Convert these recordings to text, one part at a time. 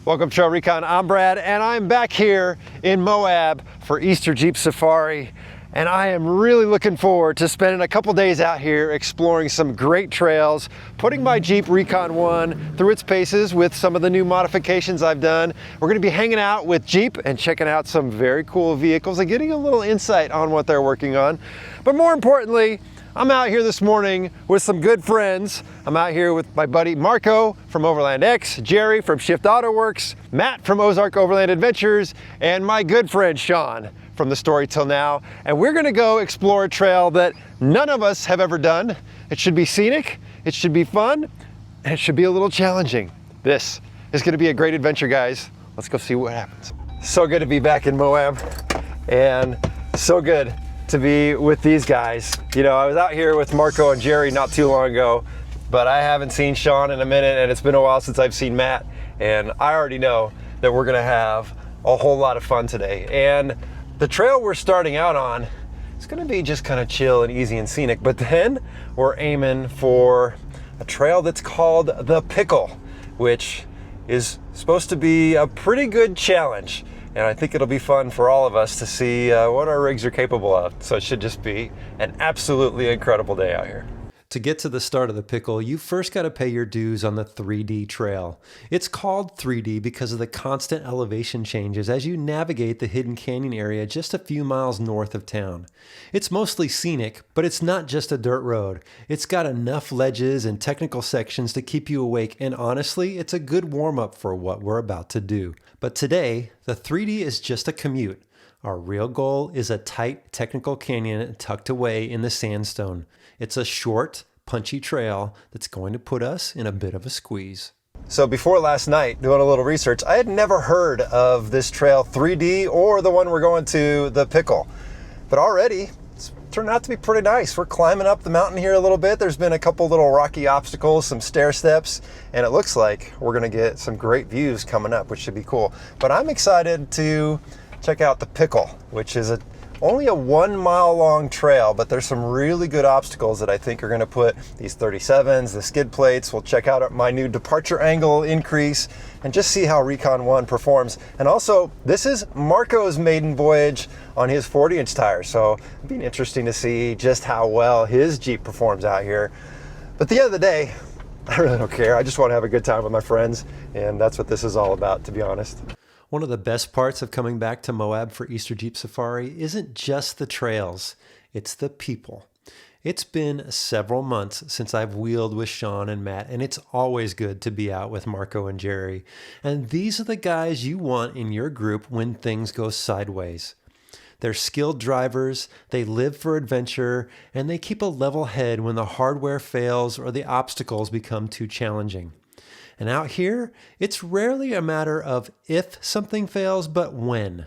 Welcome to TrailRecon. I'm Brad, and I'm back here in Moab for Easter Jeep Safari. And I am really looking forward to spending a couple days out here exploring some great trails, putting my Jeep Recon One through its paces with some of the new modifications I've done. We're going to be hanging out with Jeep and checking out some very cool vehicles and getting a little insight on what they're working on. But more importantly, I'm out here this morning with some good friends. I'm out here with my buddy Marco from Overland X, Jerry from Shift Auto Works, Matt from Ozark Overland Adventures, and my good friend Shaun from The Story Till Now. And we're gonna go explore a trail that none of us have ever done. It should be scenic, it should be fun, and it should be a little challenging. This is gonna be a great adventure, guys. Let's go see what happens. So good to be back in Moab, and so good to be with these guys. You know, I was out here with Marco and Jerry not too long ago, but I haven't seen Shaun in a minute, and it's been a while since I've seen Matt, and I already know that we're gonna have a whole lot of fun today. And the trail we're starting out on is gonna be just kind of chill and easy and scenic, but then we're aiming for a trail that's called the Pickle, which is supposed to be a pretty good challenge. And I think it'll be fun for all of us to see what our rigs are capable of. So it should just be an absolutely incredible day out here. To get to the start of the Pickle, you first got to pay your dues on the 3D trail. It's called 3D because of the constant elevation changes as you navigate the hidden canyon area just a few miles north of town. It's mostly scenic, but it's not just a dirt road. It's got enough ledges and technical sections to keep you awake, and honestly, it's a good warm-up for what we're about to do. But today, the 3D is just a commute. Our real goal is a tight technical canyon tucked away in the sandstone. It's a short, punchy trail that's going to put us in a bit of a squeeze. So before last night, doing a little research, I had never heard of this trail 3D or the one we're going to, the Pickle. But already, it's turned out to be pretty nice. We're climbing up the mountain here a little bit. There's been a couple little rocky obstacles, some stair steps, and it looks like we're gonna get some great views coming up, which should be cool. But I'm excited to check out the Pickle, which is only a 1 mile long trail, but there's some really good obstacles that I think are gonna put these 37s, the skid plates. We'll check out my new departure angle increase and just see how Recon One performs. And also, this is Marco's maiden voyage on his 40-inch tires, so it'll be interesting to see just how well his Jeep performs out here. But at the end of the day, I really don't care. I just want to have a good time with my friends, and that's what this is all about, to be honest. One of the best parts of coming back to Moab for Easter Jeep Safari isn't just the trails, it's the people. It's been several months since I've wheeled with Shaun and Matt, and it's always good to be out with Marco and Jerry. And these are the guys you want in your group when things go sideways. They're skilled drivers, they live for adventure, and they keep a level head when the hardware fails or the obstacles become too challenging. And out here, it's rarely a matter of if something fails, but when.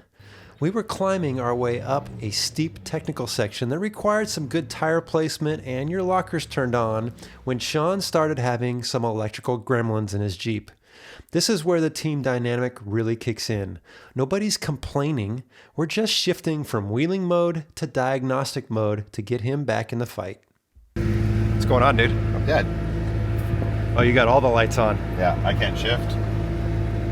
We were climbing our way up a steep technical section that required some good tire placement and your lockers turned on when Shaun started having some electrical gremlins in his Jeep. This is where the team dynamic really kicks in. Nobody's complaining, we're just shifting from wheeling mode to diagnostic mode to get him back in the fight. What's going on, dude? I'm dead. Oh, you got all the lights on. Yeah, I can't shift.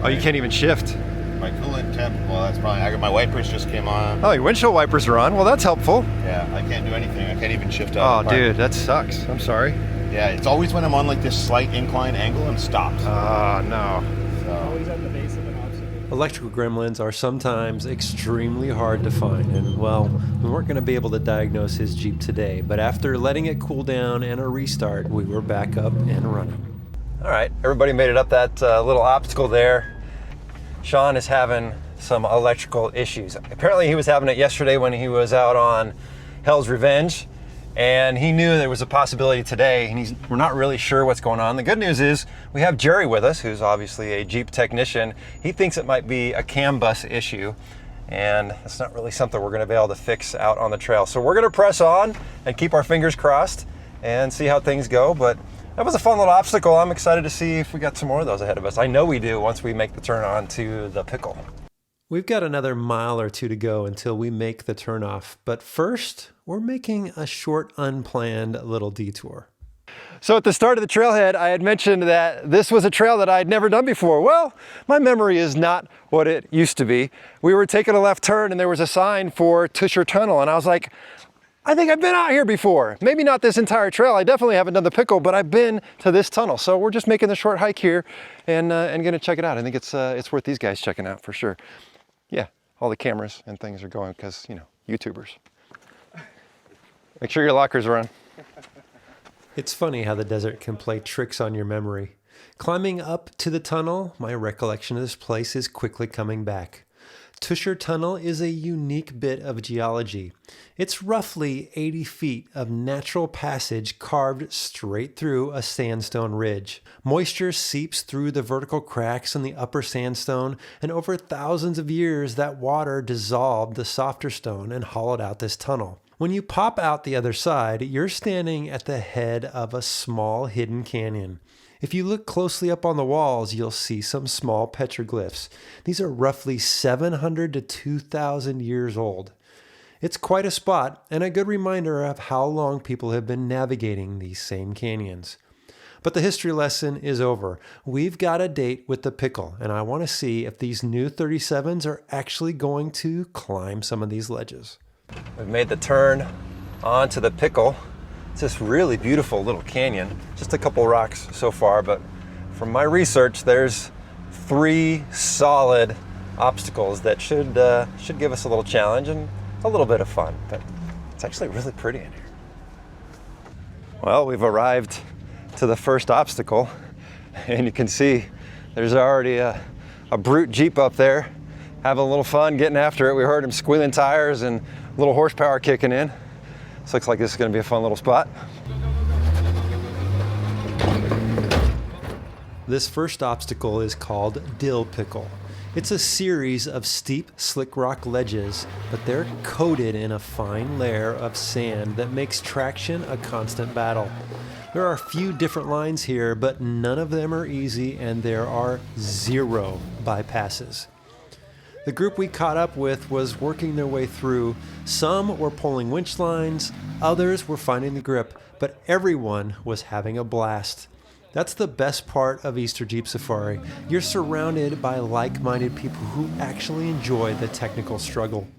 Oh, you can't even shift. My coolant temp, well, that's probably, my wipers just came on. Oh, your windshield wipers are on. Well, that's helpful. Yeah, I can't do anything. I can't even shift Oh, out. dude, that sucks. I'm sorry. Yeah, it's always when I'm on like this slight incline angle and stops. Oh, no. So. Always at the base of an obstacle. Electrical gremlins are sometimes extremely hard to find, and well, we weren't going to be able to diagnose his Jeep today, but after letting it cool down and a restart, we were back up and running. All right, everybody made it up that little obstacle there. Shaun is having some electrical issues. Apparently he was having it yesterday when he was out on Hell's Revenge, and he knew there was a possibility today, and we're not really sure what's going on. The good news is we have Jerry with us, who's obviously a Jeep technician. He thinks it might be a CAN bus issue, and it's not really something we're gonna be able to fix out on the trail. So we're gonna press on and keep our fingers crossed and see how things go. But that was a fun little obstacle. I'm excited to see if we got some more of those ahead of us. I know we do once we make the turn on to the Pickle. We've got another mile or two to go until we make the turnoff, but first, we're making a short, unplanned little detour. So at the start of the trailhead, I had mentioned that this was a trail that I had never done before. Well, my memory is not what it used to be. We were taking a left turn and there was a sign for Tusher Tunnel, and I was like, I think I've been out here before. Maybe not this entire trail. I definitely haven't done the pickle, but I've been to this tunnel. So we're just making the short hike here and gonna check it out. I think it's worth these guys checking out for sure. Yeah, all the cameras and things are going because, you know, YouTubers. Make sure your lockers are on. It's funny how the desert can play tricks on your memory. Climbing up to the tunnel, my recollection of this place is quickly coming back. Tusher Tunnel is a unique bit of geology. It's roughly 80 feet of natural passage carved straight through a sandstone ridge. Moisture seeps through the vertical cracks in the upper sandstone, and over thousands of years that water dissolved the softer stone and hollowed out this tunnel. When you pop out the other side, you're standing at the head of a small hidden canyon. If you look closely up on the walls, you'll see some small petroglyphs. These are roughly 700 to 2,000 years old. It's quite a spot and a good reminder of how long people have been navigating these same canyons. But the history lesson is over. We've got a date with the pickle, and I want to see if these new 37s are actually going to climb some of these ledges. We've made the turn onto the pickle. It's this really beautiful little canyon. Just a couple rocks so far, but from my research, there's 3 solid obstacles that should give us a little challenge and a little bit of fun. But it's actually really pretty in here. Well, we've arrived to the first obstacle, and you can see there's already a brute Jeep up there having a little fun getting after it. We heard him squealing tires and a little horsepower kicking in. This looks like this is going to be a fun little spot. This first obstacle is called Dill Pickle. It's a series of steep, slick rock ledges, but they're coated in a fine layer of sand that makes traction a constant battle. There are a few different lines here, but none of them are easy, and there are 0 bypasses. The group we caught up with was working their way through. Some were pulling winch lines, others were finding the grip, but everyone was having a blast. That's the best part of Easter Jeep Safari. You're surrounded by like-minded people who actually enjoy the technical struggle.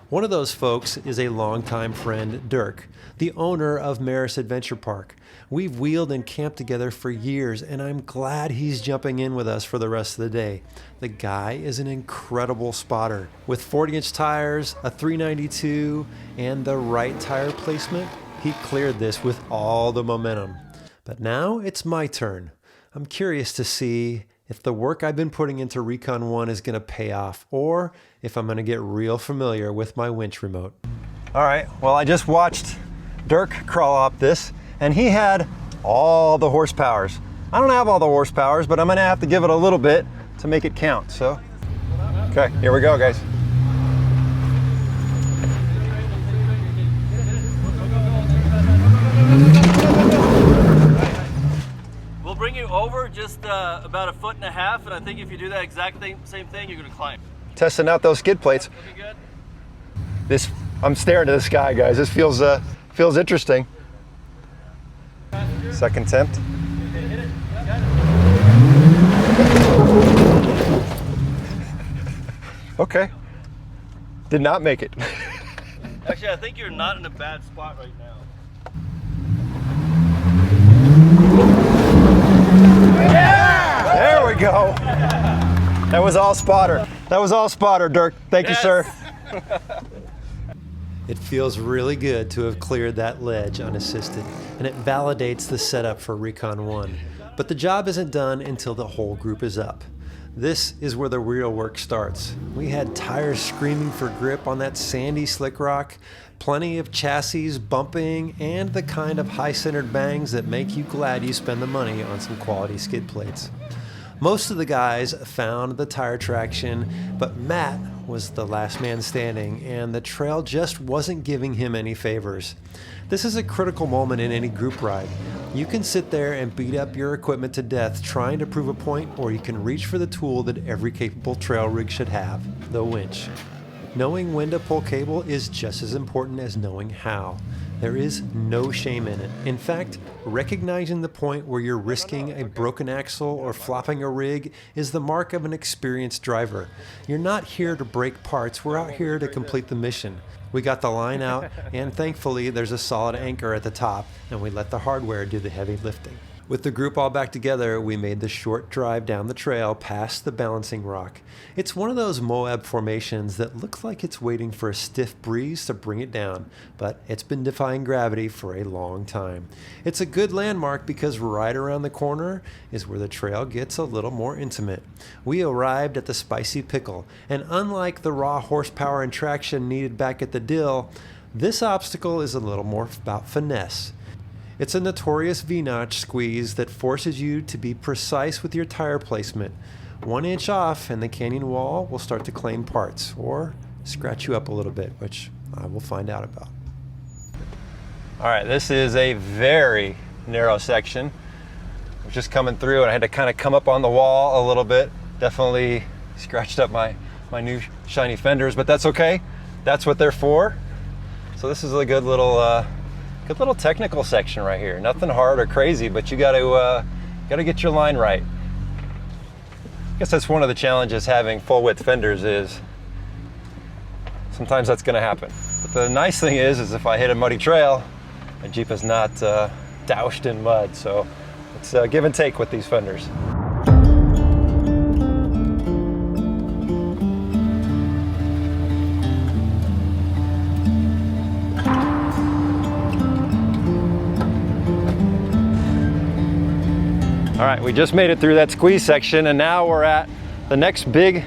One of those folks is a longtime friend, Dirk, the owner of Merus Adventure Park. We've wheeled and camped together for years, and I'm glad he's jumping in with us for the rest of the day. The guy is an incredible spotter. With 40-inch tires, a 392, and the right tire placement, he cleared this with all the momentum. But now it's my turn. I'm curious to see if the work I've been putting into Recon One is going to pay off, or if I'm going to get real familiar with my winch remote. All right, well, I just watched Dirk crawl up this, and he had all the horsepowers. I don't have all the horsepowers, but I'm going to have to give it a little bit to make it count. So, okay, here we go, guys. We'll bring you over just about 1.5 feet, and I think if you do that exact same thing, you're going to climb. Testing out those skid plates. That'll be good. This, I'm staring to the sky, guys. This feels interesting. Second attempt. Okay. Did not make it. Actually, I think you're not in a bad spot right now. Yeah! There we go. That was all spotter. That was all spotter, Dirk. Thank you, sir. It feels really good to have cleared that ledge unassisted, and it validates the setup for Recon One. But the job isn't done until the whole group is up. This is where the real work starts. We had tires screaming for grip on that sandy slick rock, plenty of chassis bumping, and the kind of high-centered bangs that make you glad you spend the money on some quality skid plates. Most of the guys found the tire traction, but Matt was the last man standing, and the trail just wasn't giving him any favors. This is a critical moment in any group ride. You can sit there and beat up your equipment to death trying to prove a point, or you can reach for the tool that every capable trail rig should have, the winch. Knowing when to pull cable is just as important as knowing how. There is no shame in it. In fact, recognizing the point where you're risking a broken axle or flopping a rig is the mark of an experienced driver. You're not here to break parts, we're out here to complete the mission. We got the line out, and thankfully there's a solid anchor at the top, and we let the hardware do the heavy lifting. With the group all back together, we made the short drive down the trail past the balancing rock. It's one of those Moab formations that looks like it's waiting for a stiff breeze to bring it down, but it's been defying gravity for a long time. It's a good landmark because right around the corner is where the trail gets a little more intimate. We arrived at the Spicy Pickle, and unlike the raw horsepower and traction needed back at the Dill, this obstacle is a little more about finesse. It's a notorious V-notch squeeze that forces you to be precise with your tire placement. 1 inch off and the canyon wall will start to claim parts or scratch you up a little bit, which I will find out about. All right, this is a very narrow section. I was just coming through and I had to kind of come up on the wall a little bit. Definitely scratched up my new shiny fenders, but that's okay. That's what they're for. So this is a good little technical section right here. Nothing hard or crazy, but you got to get your line right. I guess that's one of the challenges having full width fenders is sometimes that's going to happen. But the nice thing is if I hit a muddy trail, my Jeep is not doused in mud. So it's give and take with these fenders. All right, we just made it through that squeeze section and now we're at the next big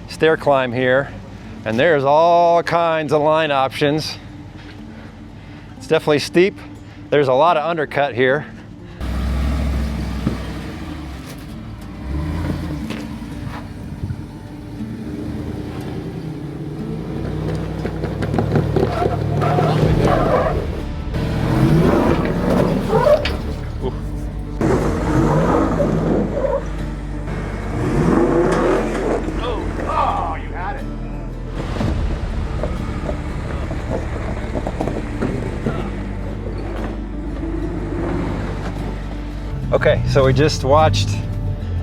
stair climb here. And there's all kinds of line options. It's definitely steep. There's a lot of undercut here. Okay, so we just watched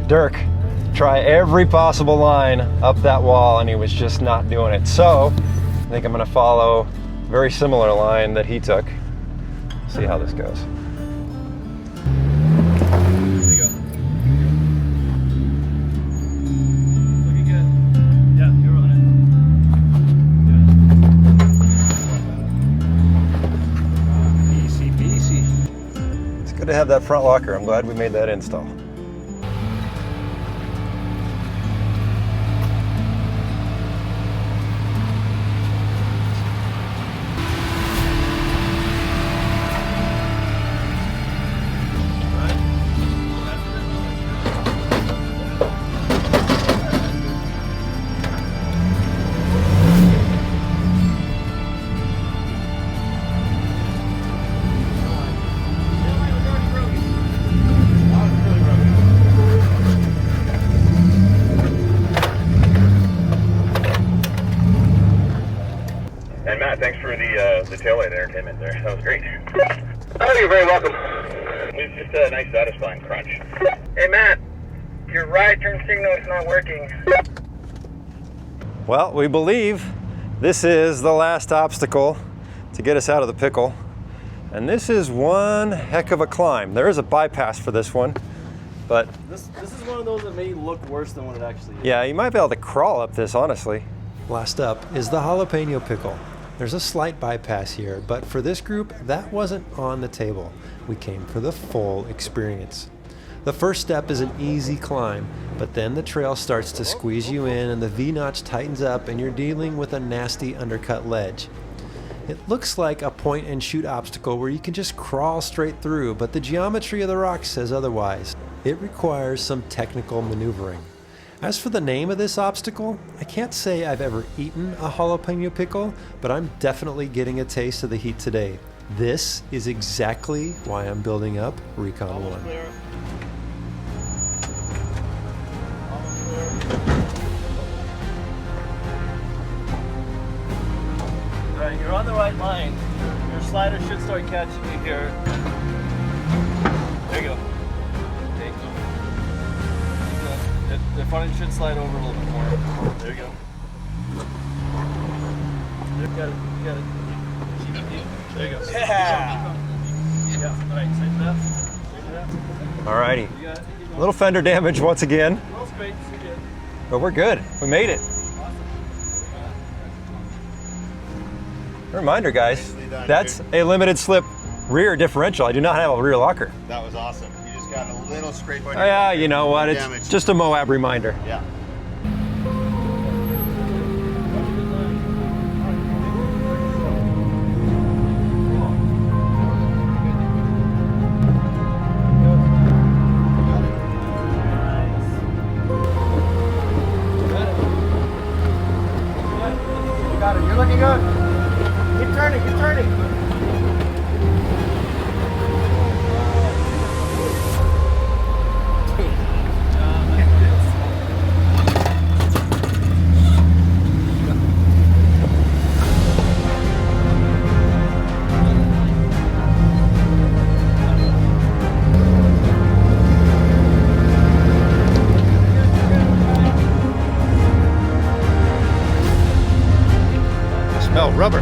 Dirk try every possible line up that wall and he was just not doing it. So I think I'm gonna follow a very similar line that he took. See how this goes. There you go. Looking good. Yeah, you're on it. Easy peasy. It's good to have that front locker. I'm glad we made that install. And Matt, thanks for the taillight entertainment there. That was great. Oh, you're very welcome. It was just a nice satisfying crunch. Hey, Matt, your right turn signal is not working. Well, we believe this is the last obstacle to get us out of the pickle. And this is one heck of a climb. There is a bypass for this one, but This is one of those that may look worse than what it actually is. yeah, you might be able to crawl up this, honestly. Last up is the Jalapeno Pickle. There's a slight bypass here, but for this group, that wasn't on the table. We came for the full experience. The first step is an easy climb, but then the trail starts to squeeze you in and the V-notch tightens up and you're dealing with a nasty undercut ledge. It looks like a point and shoot obstacle where you can just crawl straight through, but the geometry of the rock says otherwise. It requires some technical maneuvering. As for the name of this obstacle, I can't say I've ever eaten a jalapeno pickle, but I'm definitely getting a taste of the heat today. This is exactly why I'm building up Recon One. white line, your slider should start catching you here. There you go. Okay. The front end should slide over a little bit more. There you go. There, got it. You got it. There you go. Yeah. Yeah. All right. Straighten it up. Straighten it up. Alrighty. You got it. A little fender damage once again, Well, straight. You're good. but we're good. We made it. Reminder, guys, that's a limited slip rear differential. I do not have a rear locker. That was awesome. You just got a little scrape on Oh, your yeah, finger. you know what? No It's damage. just a Moab reminder. Yeah. Got it. You're looking good. Keep turning. Keep turning. Smell rubber.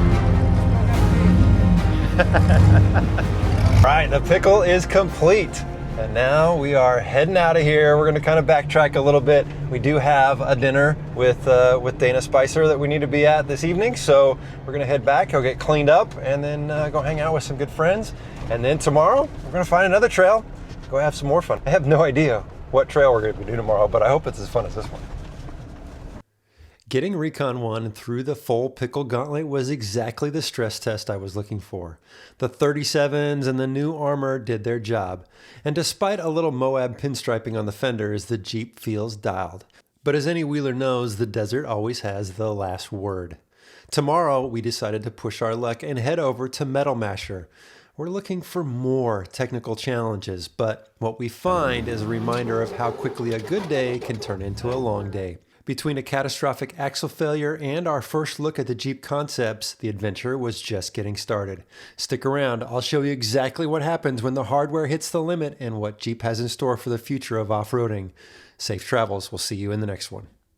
Right, the pickle is complete. And now we are heading out of here. We're gonna kind of backtrack a little bit. We do have a dinner with Dana Spicer that we need to be at this evening. So we're gonna head back, go get cleaned up, and then go hang out with some good friends. And then tomorrow, we're gonna find another trail, go have some more fun. I have no idea what trail we're gonna be doing tomorrow, but I hope it's as fun as this one. Getting Recon One through the full pickle gauntlet was exactly the stress test I was looking for. The 37s and the new armor did their job, and despite a little Moab pinstriping on the fenders, the Jeep feels dialed. But as any wheeler knows, the desert always has the last word. Tomorrow, we decided to push our luck and head over to Metal Masher. We're looking for more technical challenges, but what we find is a reminder of how quickly a good day can turn into a long day. Between a catastrophic axle failure and our first look at the Jeep concepts, the adventure was just getting started. Stick around, I'll show you exactly what happens when the hardware hits the limit and what Jeep has in store for the future of off-roading. Safe travels, we'll see you in the next one.